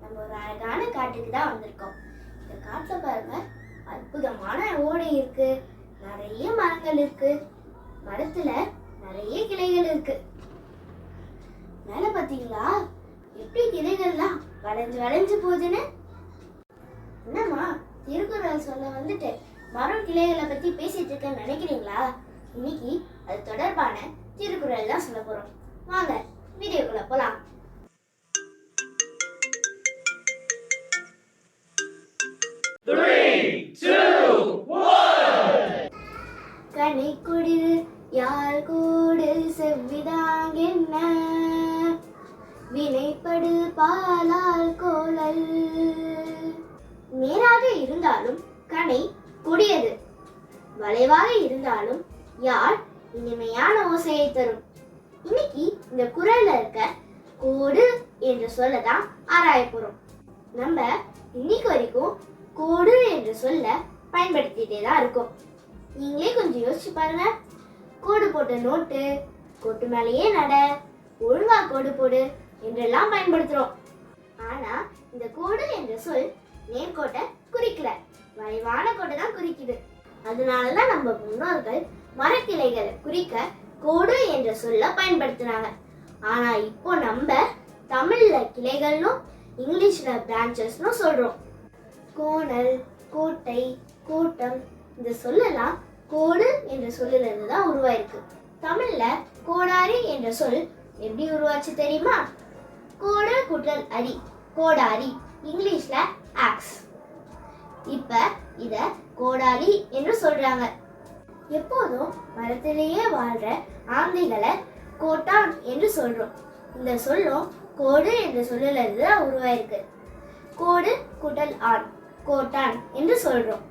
நம்ம ஒரு அழகான காட்டுக்கு தான் வந்திருக்கோம். இந்த காட்டுல பாருங்க, அற்புதமான ஓடை இருக்கு, நிறைய மரங்கள் இருக்கு, மரத்துல நிறைய கிளைகள் இருக்கு. மேல பாத்தீங்களா எப்படி கிளைகள்லாம் வளைஞ்சு வளைஞ்சு போகுதுன்னு? என்னம்மா திருக்குறள் சொல்ல வந்துட்டு மரம் கிளைகளை பத்தி பேசிட்டு இருக்கேன்னு நினைக்கிறீங்களா? இன்னைக்கு அது தொடர்பான திருக்குறள் தான் சொல்ல போறோம். வாங்க வீடியோக்குள்ள போலாம். கனை கொடிது யாழ் கூடு செவ்விதாங்கென்ன வினைப்படு பாலால் கோலல். நேராக இருந்தாலும் கனை கொடியது, வளைவாக இருந்தாலும் யாழ் இனிமையான ஓசையை தரும். இன்னைக்கு இந்த குறள்ல இருக்க கோடு என்ற சொல்லதான் ஆராய போறோம். நம்ம இன்னைக்கு வரைக்கும் கோடு என்ற சொல்ல பயன்படுத்திட்டே தான் இருக்கோம். நீங்களே கொஞ்சம் யோசிச்சு பாருங்க. கோடு போட்ட நோட்டு, கோட்டு மேலேயே நட, ஒழுங்கா கோடு போடு என்றெல்லாம் பயன்படுத்துறோம். ஆனா இந்த கோடு என்ற சொல் நேர்கோட்டை குறிக்கல, வளைவான கோட்டை தான் குறிக்குது. அதனாலதான் நம்ம முன்னோர்கள் மரக்கிளைகளை குறிக்க கோடு என்ற சொல்ல பயன்படுத்தினாங்க. ஆனா இப்போ நம்ம தமிழ்ல கிளைகள்னும் இங்கிலீஷ்ல பிரான்ச்சஸ்னு சொல்றோம். கோணல், கோட்டை, கோட்டம் இந்த சொல்லலாம் கோடு என்ற சொல்லில இருந்து தான் உருவாயிருக்கு. தமிழ்ல கோடாரி என்ற சொல் எப்படி உருவாச்சு தெரியுமா? கோடு கூட்டல் அரி, கோடாரி, இங்கிலீஷ்ல ஆக்ஸ். இப்ப இத கோடாரி என்று சொல்றாங்க. எப்போதும் மரத்திலேயே வாழ்ற ஆந்தைகளை கோட்டான் என்று சொல்றோம். இந்த சொல்லும் கோடு என்ற சொல்லில இருந்து தான் உருவாயிருக்கு. கோடு கூட்டல் ஆண், கோட்டான் என்று சொல்றோம்.